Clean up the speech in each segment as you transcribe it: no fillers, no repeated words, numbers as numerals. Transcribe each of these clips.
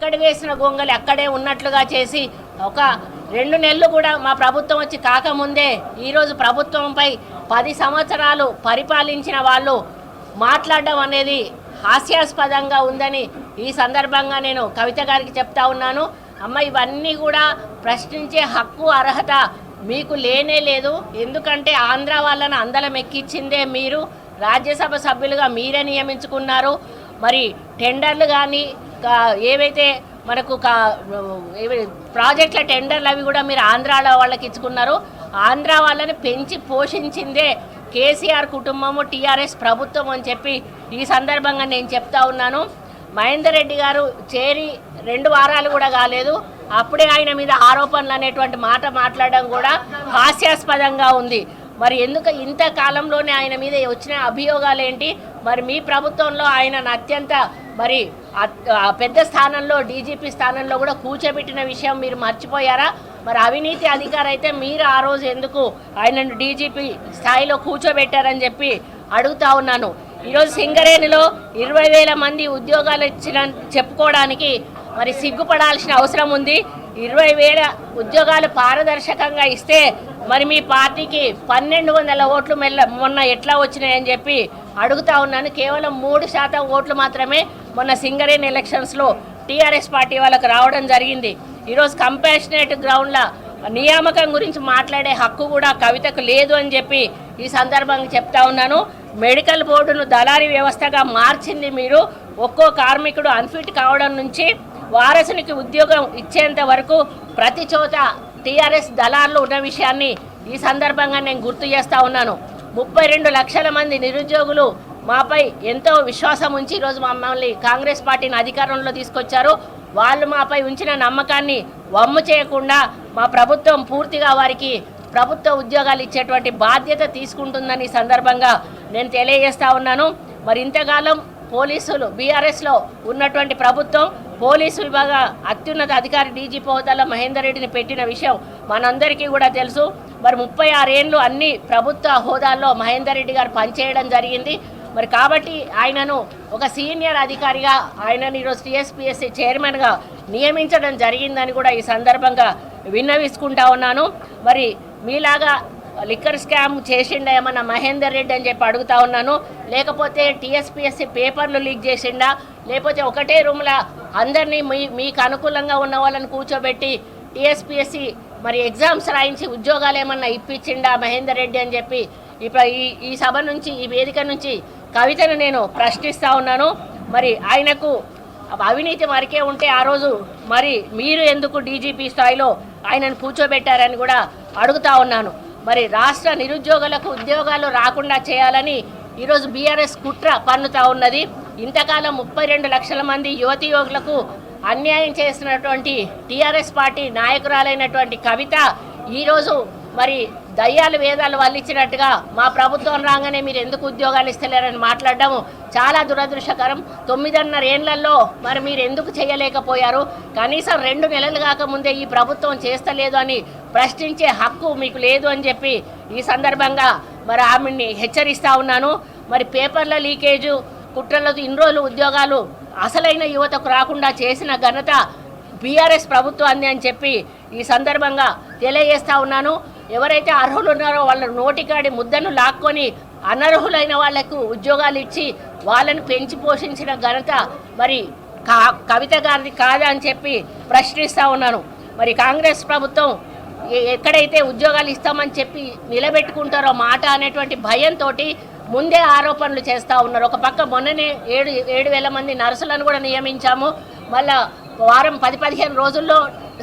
ఎక్కడ వేసిన గొంగలి అక్కడే ఉన్నట్లుగా చేసి ఒక 2 నెలలు కూడా మా ప్రభుత్వం వచ్చి కాకముందే ఈరోజు ప్రభుత్వంపై 10 సంవత్సరాలు పరిపాలించిన వాళ్ళు మాట్లాడడం అనేది హాస్యాస్పదంగా ఉందని ఈ సందర్భంగా నేను కవిత గారికి చెప్తా ఉన్నాను. అమ్మ, ఇవన్నీ కూడా ప్రశ్నించే హక్కు అర్హత మీకు లేనే లేదు. ఎందుకంటే ఆంధ్ర వాళ్ళని అందలం ఎక్కించిందే మీరు, రాజ్యసభ సభ్యులుగా మీరే నియమించుకున్నారు. మరి టెండర్లు కానీ ఏవైతే మనకు ప్రాజెక్టుల టెండర్లు అవి కూడా మీరు ఆంధ్రాలో వాళ్ళకి ఇచ్చుకున్నారు. ఆంధ్ర వాళ్ళని పెంచి పోషించిందే కేసీఆర్ కుటుంబము, టీఆర్ఎస్ ప్రభుత్వం అని చెప్పి ఈ సందర్భంగా నేను చెప్తా ఉన్నాను. మహేందర్ రెడ్డి గారు చేరి 2 వారాలు కూడా కాలేదు, అప్పుడే ఆయన మీద ఆరోపణలు అనేటువంటి మాట మాట్లాడడం కూడా హాస్యాస్పదంగా ఉంది. మరి ఎందుకు ఇంతకాలంలోనే ఆయన మీద వచ్చిన అభియోగాలు ఏంటి? మరి మీ ప్రభుత్వంలో ఆయనను అత్యంత మరి పెద్ద స్థానంలో డీజీపీ స్థానంలో కూడా కూర్చోబెట్టిన విషయం మీరు మర్చిపోయారా? మరి అవినీతి అధికారి అయితే మీరు ఆ రోజు ఎందుకు ఆయనను డీజీపీ స్థాయిలో కూర్చోబెట్టారని చెప్పి అడుగుతా ఉన్నాను. ఈరోజు సింగరేణిలో 20,000 మంది ఉద్యోగాలు ఇచ్చిన చెప్పుకోవడానికి మరి సిగ్గుపడాల్సిన అవసరం ఉంది. 20,000 ఉద్యోగాలు పారదర్శకంగా ఇస్తే మరి మీ పార్టీకి 1,200 ఓట్లు మొన్న ఎట్లా వచ్చినాయని చెప్పి అడుగుతా ఉన్నాను. కేవలం 3% ఓట్లు మాత్రమే మొన్న సింగరేణి ఎలక్షన్స్లో టీఆర్ఎస్ పార్టీ వాళ్ళకు రావడం జరిగింది. ఈరోజు కంపాషనేట్ గ్రౌండ్ల నియామకం గురించి మాట్లాడే హక్కు కూడా కవితకు లేదు అని చెప్పి ఈ సందర్భంగా చెప్తా ఉన్నాను. మెడికల్ బోర్డును దళారీ వ్యవస్థగా మార్చింది మీరు. ఒక్కో కార్మికుడు అన్ఫిట్ కావడం నుంచి వారసునికి ఉద్యోగం ఇచ్చేంత వరకు ప్రతి చోట టీఆర్ఎస్ దళార్లు ఉన్న విషయాన్ని ఈ సందర్భంగా నేను గుర్తు చేస్తూ ఉన్నాను. 32 లక్షల మంది నిరుద్యోగులు మాపై ఎంతో విశ్వాసం ఉంచి ఈరోజు మమ్మల్ని కాంగ్రెస్ పార్టీని అధికారంలో తీసుకొచ్చారు. వాళ్ళు మాపై ఉంచిన నమ్మకాన్ని వమ్ము చేయకుండా మా ప్రభుత్వం పూర్తిగా వారికి ప్రభుత్వ ఉద్యోగాలు ఇచ్చేటువంటి బాధ్యత తీసుకుంటుందని సందర్భంగా నేను తెలియజేస్తా ఉన్నాను. మరి ఇంతకాలం పోలీసులు బీఆర్ఎస్లో ఉన్నటువంటి ప్రభుత్వం పోలీసు విభాగ అత్యున్నత అధికారి డీజీపీ హోదాలో మహేందర్ రెడ్డిని పెట్టిన విషయం మనందరికీ కూడా తెలుసు. మరి 36 ఏళ్ళు అన్ని ప్రభుత్వ హోదాల్లో మహేందర్ రెడ్డి గారు పనిచేయడం జరిగింది. మరి కాబట్టి ఆయనను ఒక సీనియర్ అధికారిగా ఆయనను ఈరోజు టీఎస్పీఎస్సీ చైర్మన్గా నియమించడం జరిగిందని కూడా ఈ సందర్భంగా విన్నవిసుకుంటా ఉన్నాను. మరి మీలాగా లిక్కర్ స్కామ్ చేసిండా ఏమన్నా మహేందర్ రెడ్డి అని చెప్పి అడుగుతా ఉన్నాను. లేకపోతే టీఎస్పీఎస్సీ పేపర్లు లీక్ చేసిండా, లేకపోతే ఒకటే రూమ్లో అందరినీ మీకు అనుకూలంగా ఉన్న వాళ్ళని కూర్చోబెట్టి టీఎస్పీఎస్సీ మరి ఎగ్జామ్స్ రాయించి ఉద్యోగాలు ఏమన్నా ఇప్పించిండా మహేందర్ రెడ్డి అని చెప్పి ఇప్పుడు ఈ సభ నుంచి, ఈ వేదిక నుంచి కవితను నేను ప్రశ్నిస్తూ ఉన్నాను. మరి ఆయనకు అవినీతి మరికే ఉంటే ఆ రోజు మరి మీరు ఎందుకు డీజీపీ స్థాయిలో ఆయనను కూర్చోబెట్టారని కూడా అడుగుతా ఉన్నాను. మరి రాష్ట్ర నిరుద్యోగులకు ఉద్యోగాలు రాకుండా చేయాలని ఈరోజు బీఆర్ఎస్ కుట్ర పన్నుతా ఉన్నది. ఇంతకాలం 32 లక్షల మంది యువతి యువకులకు అన్యాయం చేసినటువంటి టీఆర్ఎస్ పార్టీ నాయకురాలైనటువంటి కవిత ఈరోజు మరి దయ్యాలు వేదాలు వల్లించినట్టుగా మా ప్రభుత్వం రాగానే మీరు ఎందుకు ఉద్యోగాలు ఇస్తలేరని మాట్లాడడం చాలా దురదృష్టకరం. 9.5 ఏళ్లలో మరి మీరు ఎందుకు చేయలేకపోయారు? కనీసం 2 నెలలు కాకముందే ఈ ప్రభుత్వం చేస్తలేదు అని ప్రశ్నించే హక్కు మీకు లేదు అని చెప్పి ఈ సందర్భంగా మరి ఆమెని హెచ్చరిస్తూ ఉన్నాను. మరి పేపర్ల లీకేజు కుట్రలతో ఇన్ని రోజులు ఉద్యోగాలు అసలైన యువతకు రాకుండా చేసిన ఘనత బీఆర్ఎస్ ప్రభుత్వాన్ని అని చెప్పి ఈ సందర్భంగా తెలియజేస్తూ ఉన్నాను. ఎవరైతే అర్హులు ఉన్నారో వాళ్ళ నోటికాడి ముద్దను లాక్కొని అనర్హులైన వాళ్లకు ఉద్యోగాలు ఇచ్చి వాళ్ళని పెంచి పోషించిన ఘనత మరి కవిత గారిది కాదా అని చెప్పి ప్రశ్నిస్తూ ఉన్నాను. మరి కాంగ్రెస్ ప్రభుత్వం ఎక్కడైతే ఉద్యోగాలు ఇస్తామని చెప్పి నిలబెట్టుకుంటారో మాట అనేటువంటి భయంతో ముందే ఆరోపణలు చేస్తూ ఉన్నారు. ఒక పక్క మొన్ననే 7,000 మంది నర్సులను కూడా నియమించాము. మళ్ళా వారం 10-15 రోజుల్లో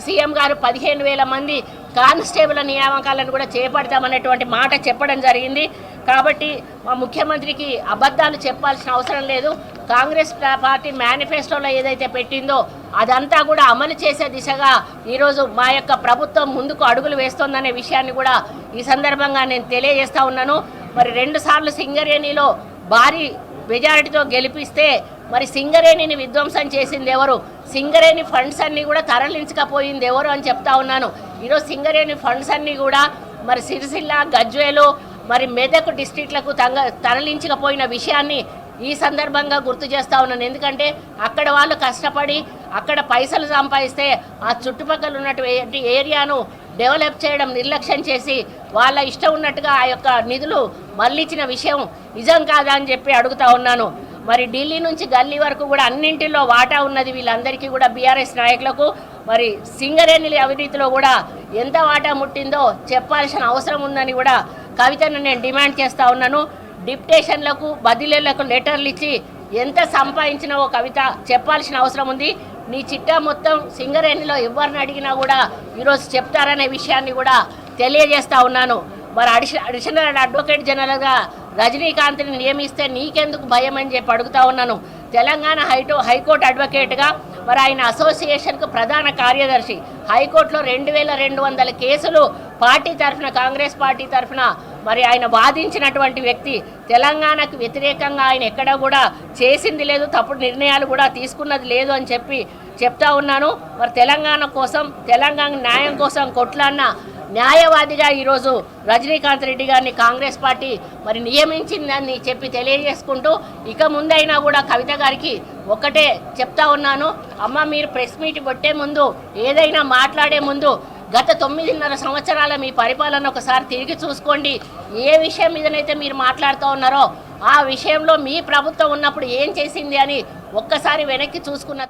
సీఎం గారు 15,000 మంది కానిస్టేబుల్ నియామకాలను కూడా చేపడతామనేటువంటి మాట చెప్పడం జరిగింది. కాబట్టి మా ముఖ్యమంత్రికి అబద్ధాలు చెప్పాల్సిన అవసరం లేదు. కాంగ్రెస్ పార్టీ మేనిఫెస్టోలో ఏదైతే పెట్టిందో అదంతా కూడా అమలు చేసే దిశగా ఈరోజు మా యొక్క ప్రభుత్వం ముందుకు అడుగులు వేస్తోందనే విషయాన్ని కూడా ఈ సందర్భంగా నేను తెలియజేస్తూ ఉన్నాను. మరి 2 సార్లు సింగరేణిలో భారీ మెజారిటీతో గెలిపిస్తే మరి సింగరేణిని విధ్వంసం చేసింది ఎవరు? సింగరేణి ఫండ్స్ అన్నీ కూడా తరలించకపోయింది ఎవరు అని చెప్తా ఉన్నాను. ఈరోజు సింగరేణి ఫండ్స్ అన్నీ కూడా మరి సిరిసిల్ల, గజ్వేలు, మరి మెదక్ డిస్ట్రిక్ట్లకు తరలించకపోయిన విషయాన్ని ఈ సందర్భంగా గుర్తు చేస్తూ ఉన్నాను. ఎందుకంటే అక్కడ వాళ్ళు కష్టపడి అక్కడ పైసలు సంపాదిస్తే ఆ చుట్టుపక్కల ఉన్నటువంటి ఏరియాను డెవలప్ చేయడం నిర్లక్ష్యం చేసి వాళ్ళ ఇష్టం ఉన్నట్టుగా ఆ యొక్క నిధులు మళ్ళించిన విషయం నిజం కాదా అని చెప్పి అడుగుతా ఉన్నాను. మరి ఢిల్లీ నుంచి గల్లీ వరకు కూడా అన్నింటిలో వాటా ఉన్నది వీళ్ళందరికీ కూడా బీఆర్ఎస్ నాయకులకు. మరి సింగరేణి అవినీతిలో కూడా ఎంత వాటా ముట్టిందో చెప్పాల్సిన అవసరం ఉందని కూడా కవితను నేను డిమాండ్ చేస్తూ ఉన్నాను. డిప్యుటేషన్లకు బదిలీలకు లెటర్లు ఇచ్చి ఎంత సంపాదించినావో కవిత చెప్పాల్సిన అవసరం ఉంది. నీ చిట్టా మొత్తం సింగరేణిలో ఎవరిని అడిగినా కూడా ఈరోజు చెప్తారనే విషయాన్ని కూడా తెలియజేస్తూ ఉన్నాను. మరి అడిషనల్ అడ్వకేట్ జనరల్గా రజనీకాంత్ని నియమిస్తే నీకెందుకు భయం అని చెప్పి అడుగుతూ ఉన్నాను. తెలంగాణ హైకోర్టు అడ్వకేట్గా మరి ఆయన అసోసియేషన్కు ప్రధాన కార్యదర్శి. హైకోర్టులో 2200 కేసులు పార్టీ తరఫున కాంగ్రెస్ పార్టీ తరఫున మరి ఆయన వాదించినటువంటి వ్యక్తి. తెలంగాణకు వ్యతిరేకంగా ఆయన ఎక్కడ కూడా చేసింది లేదు, తప్పుడు నిర్ణయాలు కూడా తీసుకున్నది లేదు అని చెప్తా ఉన్నాను. మరి తెలంగాణ కోసం తెలంగాణ న్యాయం కోసం కొట్లాడిన న్యాయవాదిగా ఈరోజు రజనీకాంత్ రెడ్డి గారిని కాంగ్రెస్ పార్టీ మరి నియమించిందని చెప్పి తెలియజేసుకుంటూ ఇక ముందైనా కూడా కవిత గారికి ఒక్కటే చెప్తా ఉన్నాను. అమ్మ, మీరు ప్రెస్ మీట్ పెట్టే ముందు ఏదైనా మాట్లాడే ముందు గత 9.5 సంవత్సరాల మీ పరిపాలన ఒకసారి తిరిగి చూసుకోండి. ఏ విషయం మీదనైతే మీరు మాట్లాడుతూ ఉన్నారో ఆ విషయంలో మీ ప్రభుత్వం ఉన్నప్పుడు ఏం చేసింది అని ఒక్కసారి వెనక్కి చూసుకున్న